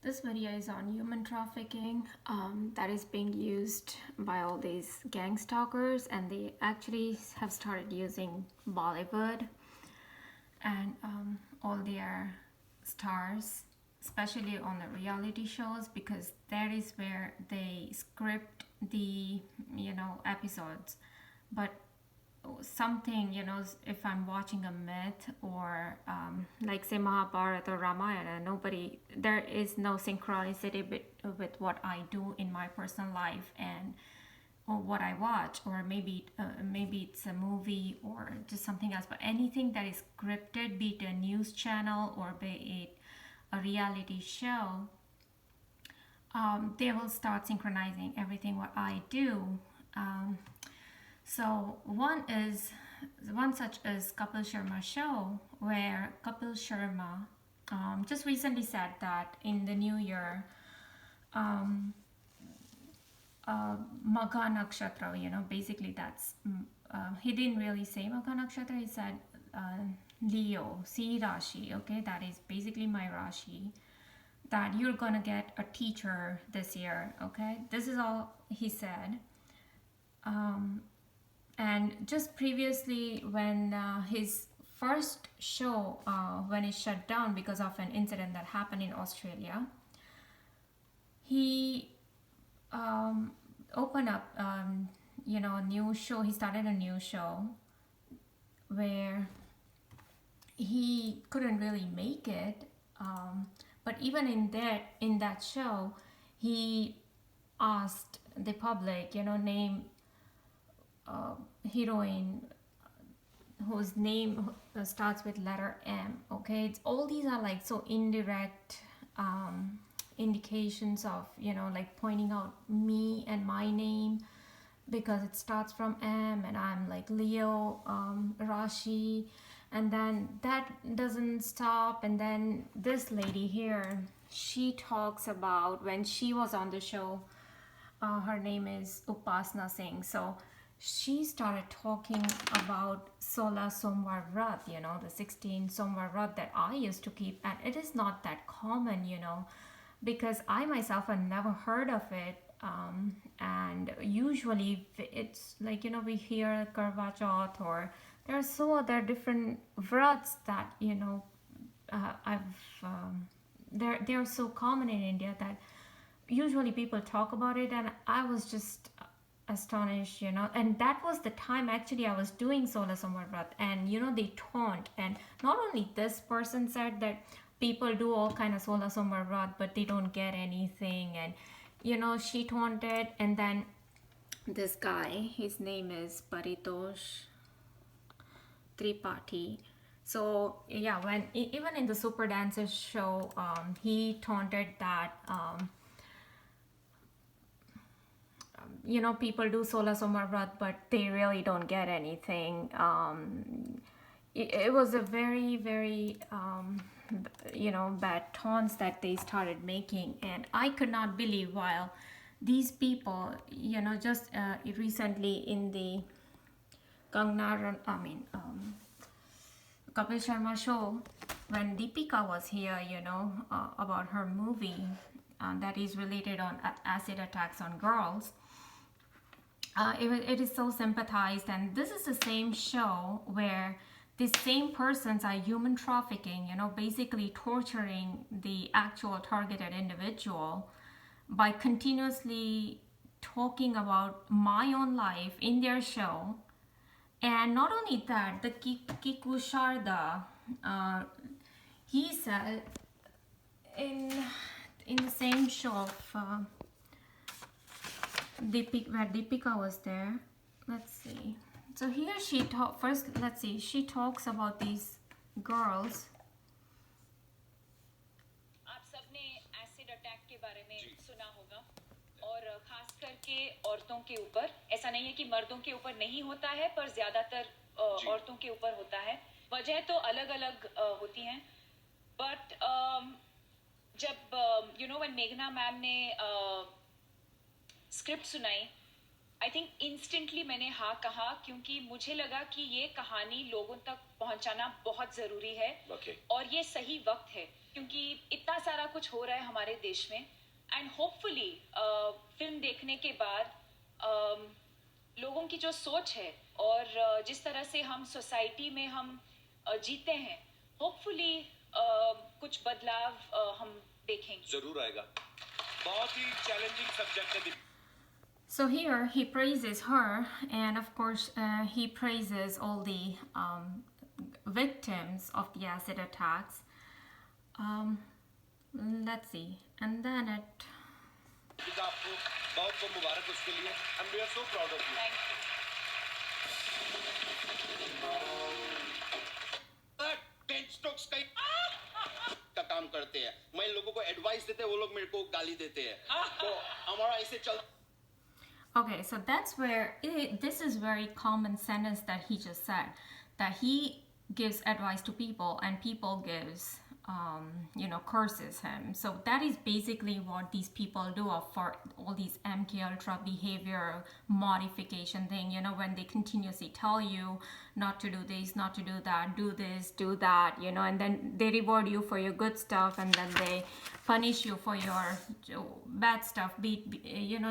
This video is on human trafficking that is being used by all these gang stalkers, and they actually have started using Bollywood and all their stars, especially on the reality shows, because that is where they script the episodes. But something, if I'm watching a myth or like say Mahabharata or Ramayana, there is no synchronicity with what I do in my personal life and or what I watch, or maybe it's a movie or just something else. But anything that is scripted, be it a news channel or be it a reality show, they will start synchronizing everything what I do. So one such is Kapil Sharma show, where Kapil Sharma just recently said that in the new year, Magha Nakshatra, basically that's, he didn't really say Magha Nakshatra, he said Leo, C Rashi, okay, that is basically my Rashi, that you're gonna get a teacher this year, okay, this is all he said. And just previously, when his first show, when it shut down because of an incident that happened in Australia, he opened up, a new show. He started a new show where he couldn't really make it, but even in that show, he asked the public, name heroine whose name starts with letter M. Okay, all these are like so indirect indications of like pointing out me and my name, because it starts from M and I'm like Leo, Rashi, and then that doesn't stop. And then this lady here, she talks about when she was on the show, her name is Upasna Singh, so she started talking about Sola Somvar Vrat, the 16 Somvar Vrat that I used to keep. And it is not that common, because I myself have never heard of it. And usually it's like, we hear Karva Chauth, or there are so other different vrats that, they're so common in India that usually people talk about it. And I was just astonished, and that was the time actually I was doing Sola Somvar Vrat, and they taunt. And not only this person said that people do all kind of Sola Somvar Vrat but they don't get anything, and she taunted. And then this guy, his name is Paritosh Tripathi. So yeah, when even in the Super Dancers show, he taunted that people do Sola Somvar Vrat but they really don't get anything. It was a very, very bad taunts that they started making. And I could not believe, while these people, just recently in the Kapil Sharma show, when Deepika was here, about her movie that is related on acid attacks on girls, it is so sympathized. And this is the same show where the same persons are human trafficking, basically torturing the actual targeted individual by continuously talking about my own life in their show. And not only that, the Kiku Sharda, he said in the same show of where Deepika was there. Let's see. So here she she talks about these girls. आप सबने acid attack के बारे में सुना होगा, और खास करके औरतों के ऊपर। ऐसा नहीं है कि मर्दों के ऊपर नहीं होता है, पर ज्यादातर औरतों के ऊपर होता है। वजह तो अलग-अलग होती हैं, बट जब when मेघना मैम ने स्क्रिप्ट सुनाई, आई थिंक इंस्टेंटली मैंने हाँ कहा, क्योंकि मुझे लगा कि ये कहानी लोगों तक पहुंचाना बहुत जरूरी है। और ये सही वक्त है, क्योंकि इतना सारा कुछ हो रहा है हमारे देश में। एंड होपफुली फिल्म देखने के बाद लोगों की जो सोच है और जिस तरह से हम सोसाइटी में हम जीते हैं, होपफुली कुछ बदलाव हम देखेंगे। जरूर आएगा। बहुत ही चैलेंजिंग सब्जेक्ट है। So here he praises her, and of course he praises all the victims of the acid attacks. Let's see, and then it. आपको बहुत बहुत मुबारक उसके लिए। And we are so proud of you. Thank you. 10 strokes का काम करते हैं। मैं लोगों को एडवाइस देते हैं, वो लोग मेरे को गाली देते हैं। तो हमारा ऐसे चल। Okay, so that's where this is very common sentence that he just said, that he gives advice to people and people gives curses him. So that is basically what these people do for all these MK Ultra behavior modification thing, when they continuously tell you not to do this, not to do that, do this, do that, and then they reward you for your good stuff and then they punish you for your bad stuff,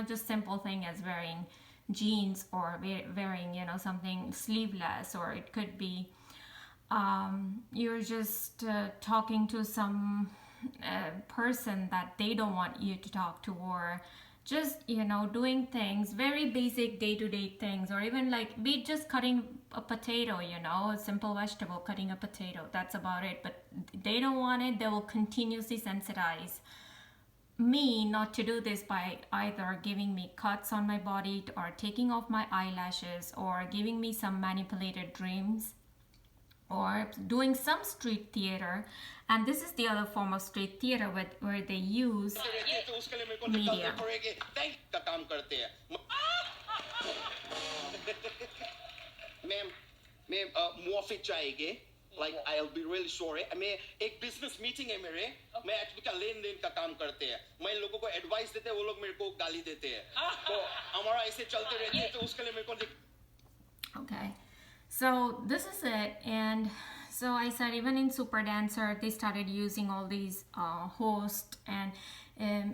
just simple thing as wearing jeans or wearing, something sleeveless, or it could be you're just talking to some person that they don't want you to talk to, or just doing things, very basic day-to-day things, or even like be just cutting a potato, a simple vegetable, cutting a potato, that's about it. But they don't want it. They will continuously sensitize me not to do this by either giving me cuts on my body or taking off my eyelashes or giving me some manipulated dreams or doing some street theater. And this is the other form of street theater where they use media. Ma'am मुआफी चाहिए, like I'll be really sorry. मैं एक business meeting है मेरे, मैं actually का लेन then का काम करते हैं। मैं लोगों को एडवाइस देते हैं, वो लोग मेरे को गाली देते हैं। तो हमारा ऐसे चलते रहते हैं, तो उसके लिए मेरे को Okay, so this is it. And so I said, even in Super Dancer, they started using all these hosts, and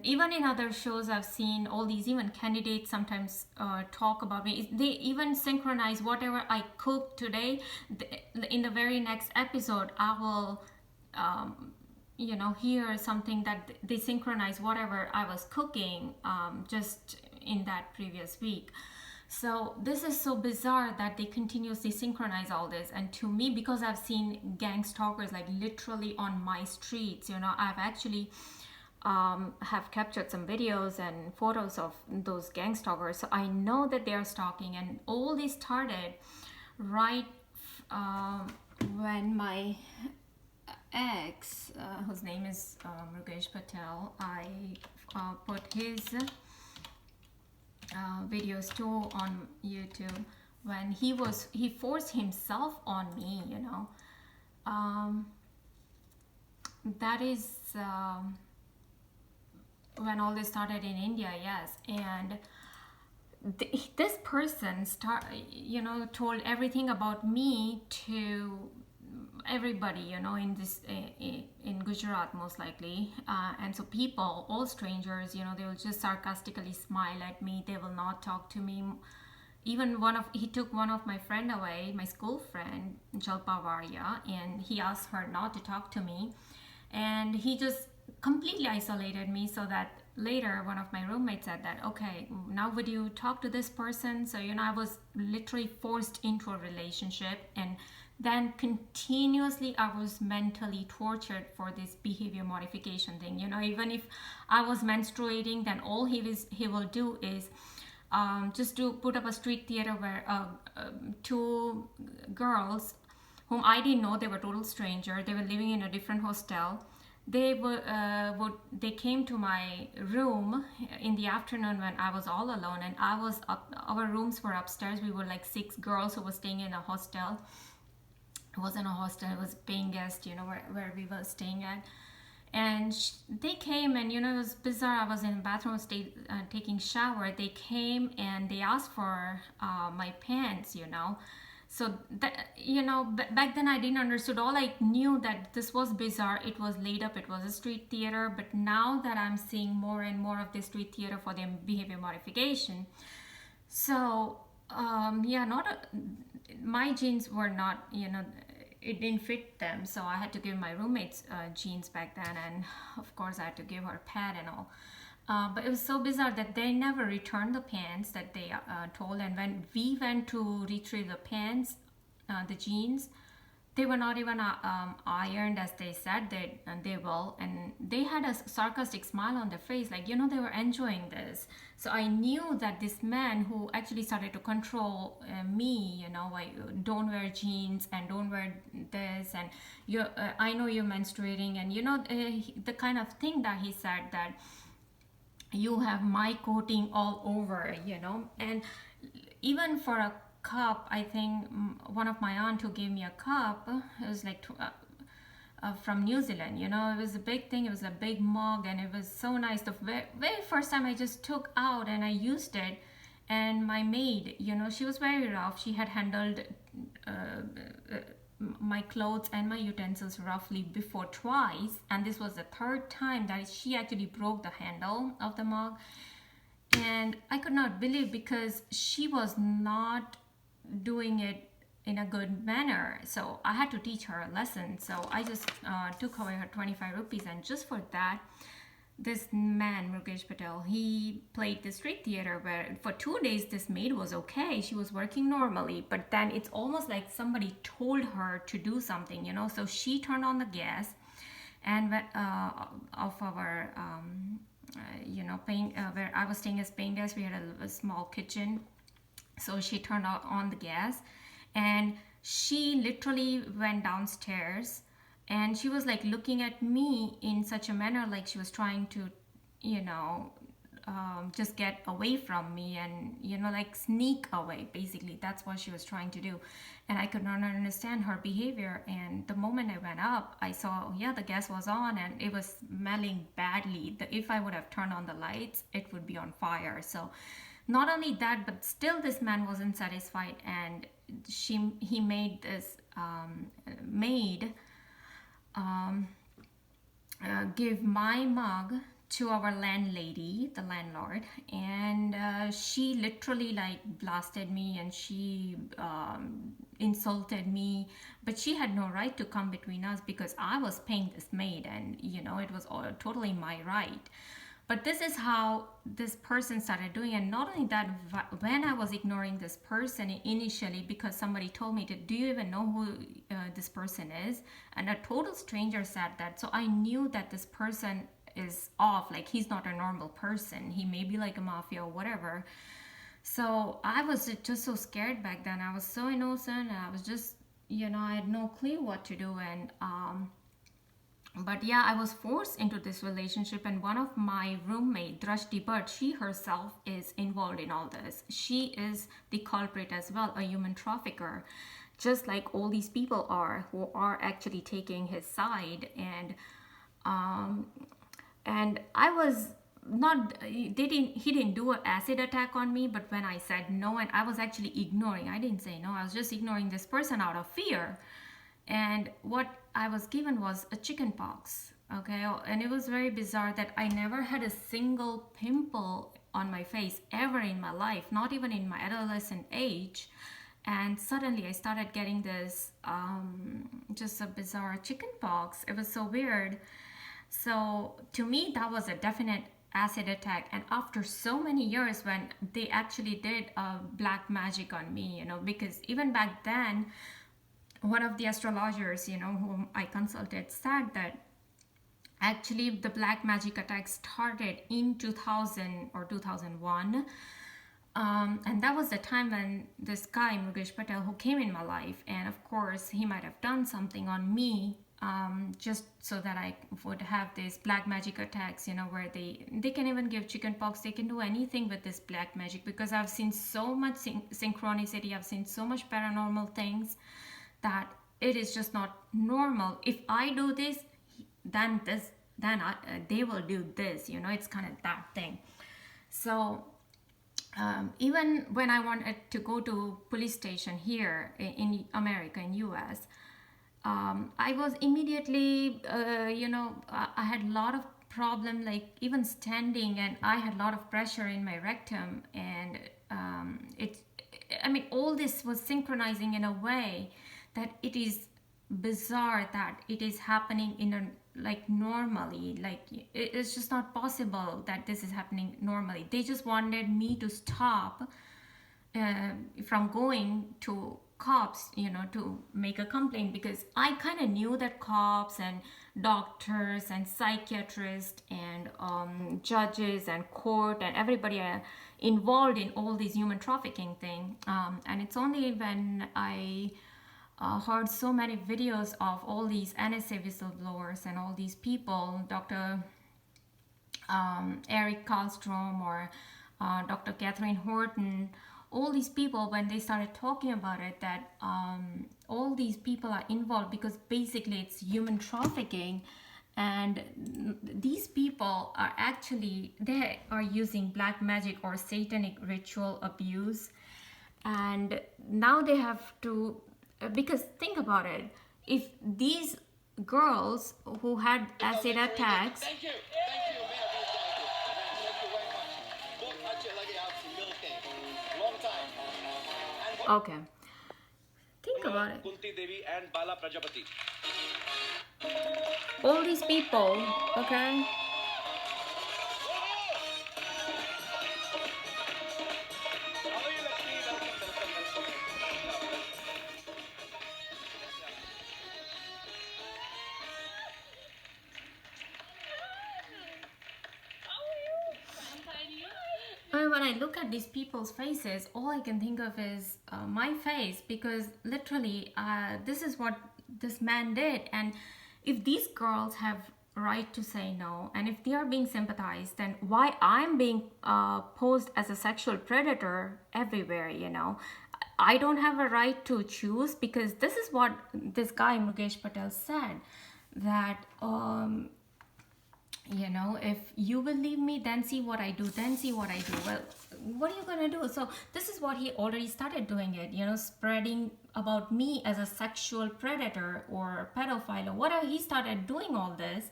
even in other shows I've seen all these, even candidates sometimes talk about me. They even synchronize whatever I cook today. In the very next episode, I will hear something that they synchronize whatever I was cooking just in that previous week. So this is so bizarre that they continuously synchronize all this. And to me, because I've seen gang stalkers like literally on my streets, I've actually have captured some videos and photos of those gang stalkers. So I know that they are stalking, and all this started right when my ex, whose name is Mukesh Patel, I put his videos too on YouTube, when he forced himself on me, that is when all this started in India. Yes. And this person told everything about me to everybody, in this in Gujarat most likely, and so people, all strangers, they will just sarcastically smile at me. They will not talk to me. Even he took one of my friend away, my school friend Jalpa Varya, and he asked her not to talk to me, and he just completely isolated me. So that later one of my roommates said that, okay, now would you talk to this person? So I was literally forced into a relationship, and then continuously I was mentally tortured for this behavior modification thing. Even if I was menstruating, then all he will do is just to put up a street theater where two girls whom I didn't know, they were total stranger, they were living in a different hostel. They they came to my room in the afternoon when I was all alone, and our rooms were upstairs. We were like 6 girls who were staying in a hostel. It wasn't a hostel, it was paying guest, where we were staying at. And they came, and it was bizarre. I was in the bathroom taking shower. They came and they asked for my pants, so that, back then I didn't understood. All I knew that this was bizarre. It was laid up, it was a street theater. But now that I'm seeing more and more of the street theater for the behavior modification, so yeah, my jeans were not, it didn't fit them, so I had to give my roommate's jeans back then, and of course I had to give her pad and all. But it was so bizarre that they never returned the pants that they told, and when we went to retrieve the pants, the jeans, they were not even ironed as they said they will, and they had a sarcastic smile on their face, like, they were enjoying this. So I knew that this man who actually started to control me, like, don't wear jeans and don't wear this, and I know you're menstruating, and the kind of thing that he said, that you have my coating all over, and even for a cup, I think one of my aunt who gave me a cup, it was like from New Zealand, it was a big thing, it was a big mug, and it was so nice. The very first time I just took out and I used it, and my maid, she was very rough. She had handled my clothes and my utensils roughly before twice, and this was the third time that she actually broke the handle of the mug. And I could not believe, because she was not doing it in a good manner. So I had to teach her a lesson. So I just took away her 25 rupees, and just for that, this man, Mukesh Patel, he played the street theater where for 2 days this maid was okay. She was working normally, but then it's almost like somebody told her to do something, So she turned on the gas, and of our, where I was staying as paying guest, we had a small kitchen. So she turned on the gas, and she literally went downstairs, and she was like looking at me in such a manner, like she was trying to, just get away from me, and like sneak away. Basically, that's what she was trying to do, and I could not understand her behavior. And the moment I went up, I saw, the gas was on, and it was smelling badly. If I would have turned on the lights, it would be on fire. So not only that, but still this man wasn't satisfied, and he made this maid give my mug to our landlady, the landlord, and she literally like blasted me, and she insulted me, but she had no right to come between us, because I was paying this maid, and it was all totally my right. But this is how this person started doing. And not only that, when I was ignoring this person initially, because somebody told me, do you even know who this person is? And a total stranger said that. So I knew that this person is off, like he's not a normal person. He may be like a mafia or whatever. So I was just so scared back then. I was so innocent, and I was just, I had no clue what to do. And but yeah, I was forced into this relationship, and one of my roommate, Drashti Bhatt, she herself is involved in all this. She is the culprit as well, a human trafficker, just like all these people are, who are actually taking his side. And I was not, he didn't do an acid attack on me, but when I said no, and I was actually ignoring, I didn't say no, I was just ignoring this person out of fear. And what I was given was a chicken pox, okay? And it was very bizarre that I never had a single pimple on my face ever in my life, not even in my adolescent age. And suddenly I started getting this, just a bizarre chicken pox. It was so weird. So to me, that was a definite acid attack. And after so many years, when they actually did black magic on me, because even back then, one of the astrologers, whom I consulted, said that actually the black magic attack started in 2000 or 2001. And that was the time when this guy, Mukesh Patel, who came in my life, and of course he might have done something on me, just so that I would have these black magic attacks, where they can even give chicken pox, they can do anything with this black magic, because I've seen so much synchronicity, I've seen so much paranormal things, that it is just not normal. If I do this, then then they will do this, you know. It's kind of that thing. So even when I wanted to go to police station here in America, in US, I was immediately, you know, I had a lot of problem, like even standing, and I had a lot of pressure in my rectum, and I mean, all this was synchronizing in a way that it is bizarre that it is happening in a like normally, like it's just not possible that this is happening normally. They just wanted me to stop from going to cops, you know, to make a complaint, because I kind of knew that cops and doctors and psychiatrists and judges and court and everybody are involved in all these human trafficking thing. And it's only when I heard so many videos of all these NSA whistleblowers and all these people, Dr. Eric Karlstrom or Dr. Catherine Horton, all these people, when they started talking about it, that all these people are involved because basically it's human trafficking, and these people are actually, they are using black magic or satanic ritual abuse, and now they have to, because think about it, if these girls who had acid attacks, Thank you. okay, think about it, Kunti Devi and Bala Prajapati. all these people, okay, when I look at these people's faces, all I can think of is my face, because literally this is what this man did. And if these girls have right to say no, and if they are being sympathized, then why I'm being posed as a sexual predator everywhere, you know? I don't have a right to choose, because this is what this guy Mukesh Patel said, that you know, if you will leave me, then see what I do, then see what I do. Well, what are you gonna do? So this is what he already started doing it, you know, spreading about me as a sexual predator or pedophile or whatever. He started doing all this,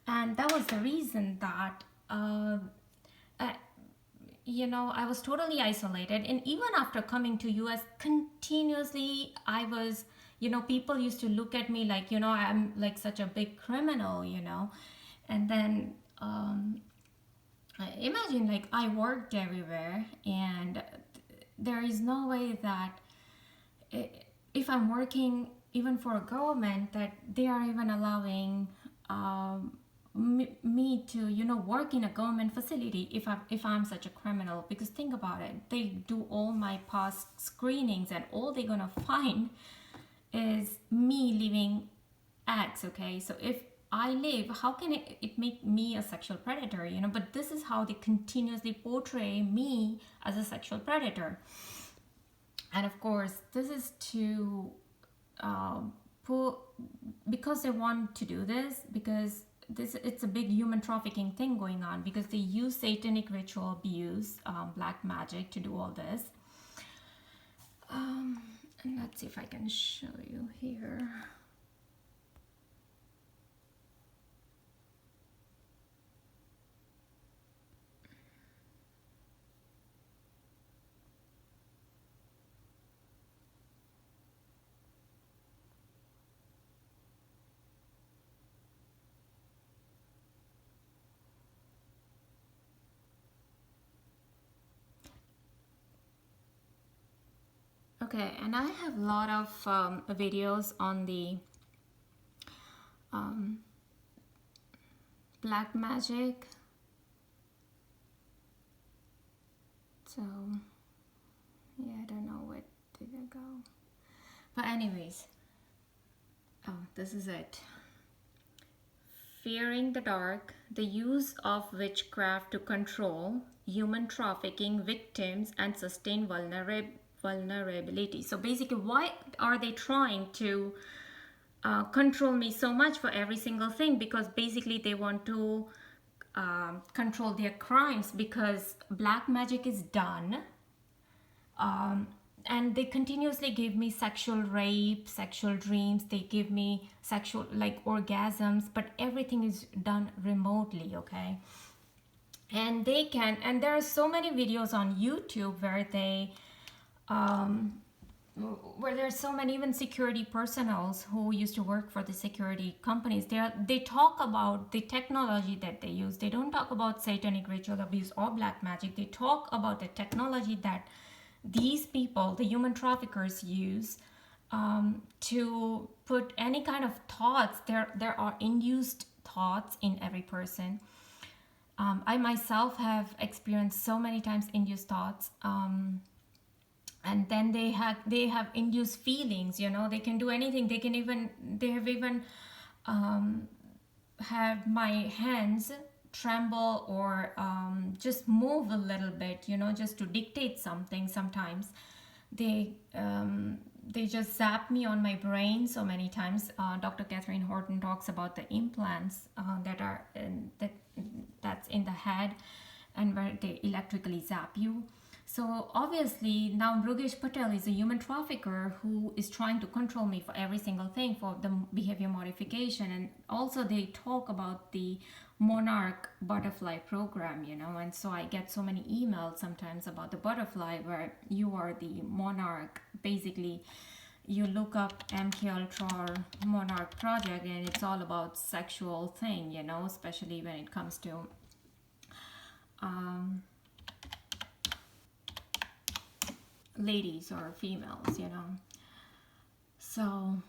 and that was the reason that you know, I was totally isolated. And even after coming to US, continuously I was, you know, people used to look at me like, you know, I'm like such a big criminal, you know. And then imagine, like, I worked everywhere, and there is no way that if I'm working even for a government, that they are even allowing me to, you know, work in a government facility if I'm such a criminal. Because think about it, they do all my past screenings, and all they're gonna find is me living X. Okay, so if I live, how can it make me a sexual predator, you know? But this is how they continuously portray me as a sexual predator. And of course, this is to because they want to do this, because it's a big human trafficking thing going on, because they use satanic ritual abuse, black magic, to do all this. And let's see if I can show you here. Okay, and I have a lot of videos on the black magic. So, yeah, I don't know where did it go. But anyways, oh, this is it. Fearing the dark, the use of witchcraft to control human trafficking victims and sustain vulnerability. So basically, why are they trying to control me so much for every single thing, because basically they want to control their crimes, because black magic is done. And they continuously give me sexual rape, sexual dreams. They give me sexual, like, orgasms, but everything is done remotely, okay? And they can, and there are so many videos on YouTube where they, where there's so many, even security personnel who used to work for the security companies. They talk about the technology that they use. They don't talk about satanic ritual abuse or black magic. They talk about the technology that these people, the human traffickers, use to put any kind of thoughts. There are induced thoughts in every person. I myself have experienced so many times induced thoughts, and then they have induced feelings. They can do anything. They have even have my hands tremble or just move a little bit, just to dictate something. Sometimes they just zap me on my brain so many times. Dr. Catherine Horton talks about the implants that's in the head, and where they electrically zap you. So obviously now Mrugesh Patel is a human trafficker who is trying to control me for every single thing, for the behavior modification. And also they talk about the monarch butterfly program, and so I get so many emails sometimes about the butterfly, where you are the monarch. Basically, you look up MK Ultra monarch project, and it's all about sexual thing, especially when it comes to ladies or females, so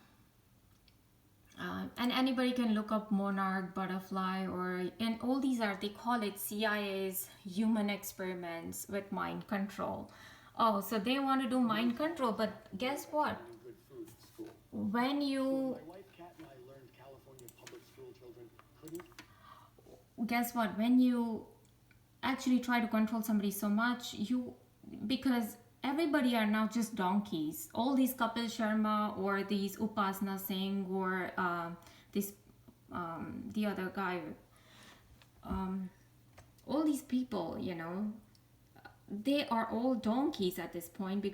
and anybody can look up monarch butterfly, and all these they call it CIA's human experiments with mind control. Oh, so they want to do mind control, but guess what? When you guess what? When you actually try to control somebody so much, because everybody are now just donkeys. All these Kapil Sharma or these Upasana Singh or the other guy, all these people, they are all donkeys at this point,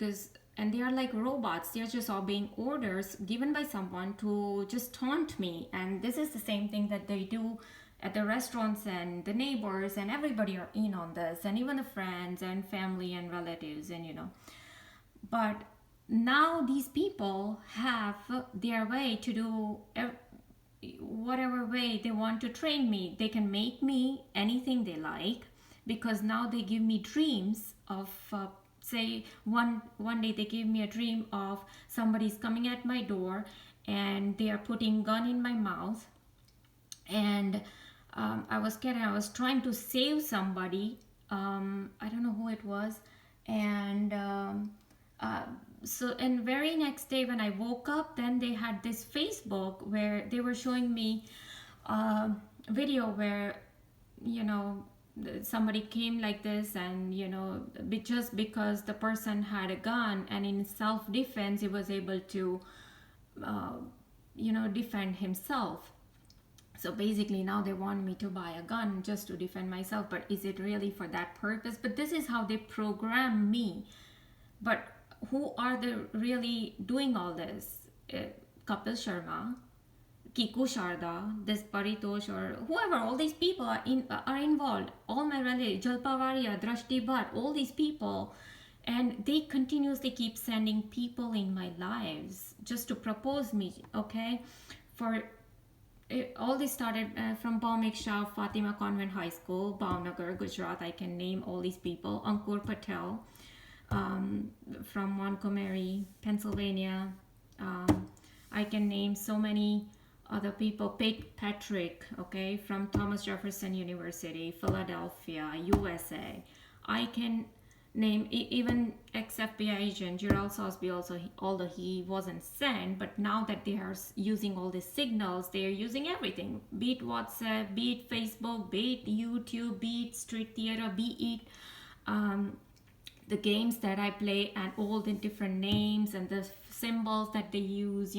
and they are like robots. They're just obeying orders given by someone to just taunt me. And this is the same thing that they do at the restaurants, and the neighbors and everybody are in on this, and even the friends and family and relatives, and but now these people have their way to do whatever way they want to train me. They can make me anything they like, because now they give me dreams of say one day they gave me a dream of somebody's coming at my door and they are putting gun in my mouth, and I was scared, and I was trying to save somebody. I don't know who it was. And and very next day when I woke up, then they had this Facebook where they were showing me video where somebody came like this, and just because the person had a gun, and in self-defense he was able to defend himself. So basically now they want me to buy a gun just to defend myself. But is it really for that purpose? But this is how they program me. But who are they really doing all this? Kapil Sharma, Kiku Sharda, this Paritosh, or whoever, all these people are involved. All my relatives, Jalpavaria, Drashti Bhatt, all these people. And they continuously keep sending people in my lives just to propose me, okay? All this started from Bhaumik Shah, Fatima Convent High School, Bhavnagar, Gujarat. I can name all these people. Ankur Patel from Montgomery, Pennsylvania. I can name so many other people. Patrick, okay, from Thomas Jefferson University, Philadelphia, USA. I can name even ex-FBI agent Gerald Sosby also, although he wasn't sent, but now that they are using all these signals, they are using everything, be it WhatsApp, be it Facebook, be it YouTube, be it street theater, be it the games that I play, and all the different names and the symbols that they use,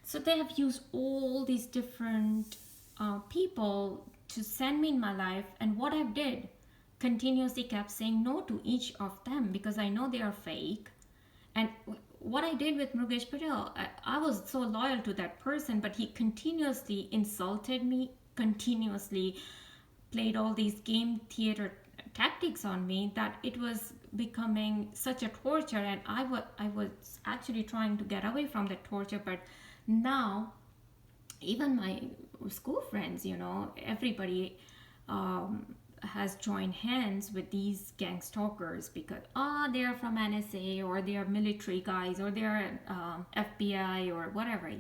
So they have used all these different people to send me in my life, and what I did continuously kept saying no to each of them because I know they are fake. And what I did with Murugesh Patel, I was so loyal to that person, but he continuously insulted me, continuously played all these game theater tactics on me that it was becoming such a torture, and I was actually trying to get away from the torture. But now even my school friends, everybody has joined hands with these gang stalkers because they're from NSA or they're military guys or they're FBI or whatever,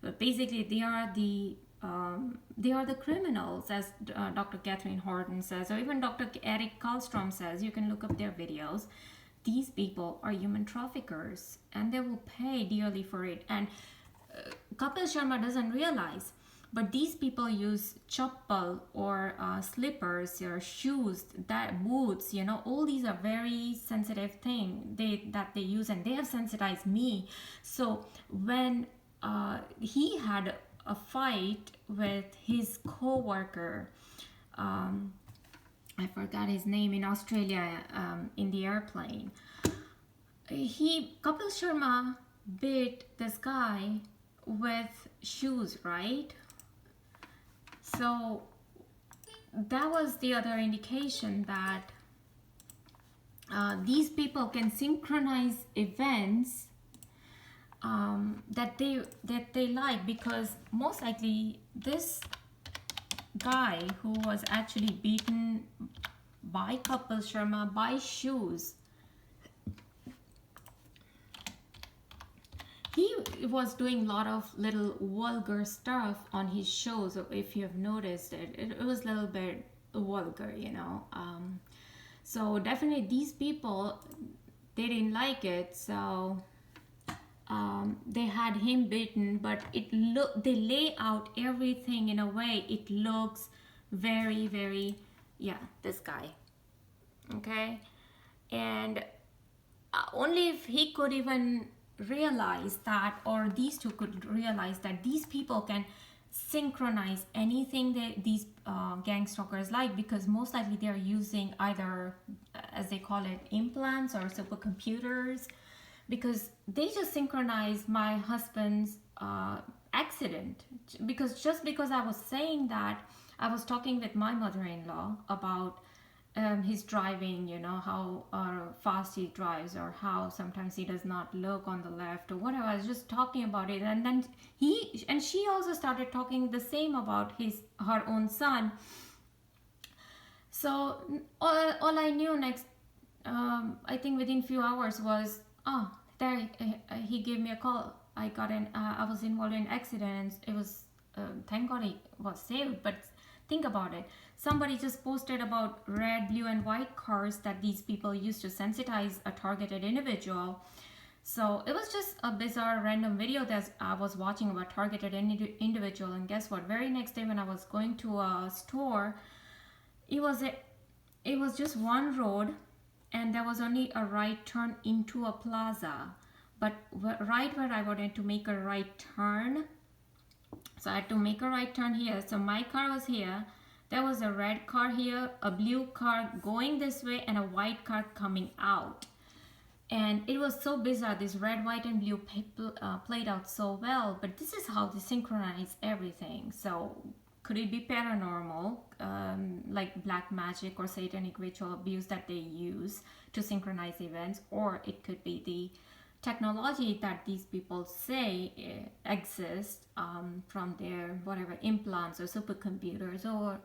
but basically they are the criminals, as Dr. Catherine Horton says, or even Dr. Eric Karlstrom says. You can look up their videos. These people are human traffickers and they will pay dearly for it. And Kapil Sharma doesn't realize, but these people use chappal or slippers or shoes, that boots, all these are very sensitive things that they use, and they have sensitized me. So when he had a fight with his co-worker, I forgot his name, in Australia, in the airplane, Kapil Sharma beat this guy with shoes, right? So that was the other indication that these people can synchronize events that they like, because most likely this guy who was actually beaten by Kapil Sharma by shoes, he was doing a lot of little vulgar stuff on his shows. If you have noticed it was a little bit vulgar, so definitely these people, they didn't like it. So they had him beaten, but they lay out everything in a way it looks very, very, this guy, okay? And only if he could even realize that, or these two could realize that these people can synchronize anything that these gang stalkers like, because most likely they're using either, as they call it, implants or supercomputers, because they just synchronized my husband's accident. Because I was saying that, I was talking with my mother-in-law about his driving, how fast he drives, or how sometimes he does not look on the left or whatever. I was just talking about it, and then she also started talking the same about her own son. So all I knew next, I think within few hours, was there he gave me a call. I was involved in an accident. It was thank God he was saved. But think about it. Somebody just posted about red, blue, and white cars that these people use to sensitize a targeted individual. So it was just a bizarre random video that I was watching about targeted individual. And guess what? Very next day when I was going to a store, it was just one road, and there was only a right turn into a plaza. But right where I wanted to make a right turn, so I had to make a right turn here. So my car was here. There was a red car here, a blue car going this way, and a white car coming out. And it was so bizarre. This red, white, and blue played out so well. But this is how they synchronize everything. So could it be paranormal, like black magic or satanic ritual abuse that they use to synchronize events? Or it could be the technology that these people say exists from their whatever implants or supercomputers or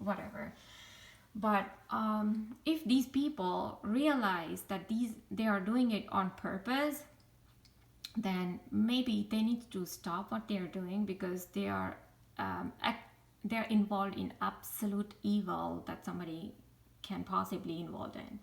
whatever. But if these people realize that they are doing it on purpose, then maybe they need to stop what they are doing, because they are they're involved in absolute evil that somebody can possibly involved in.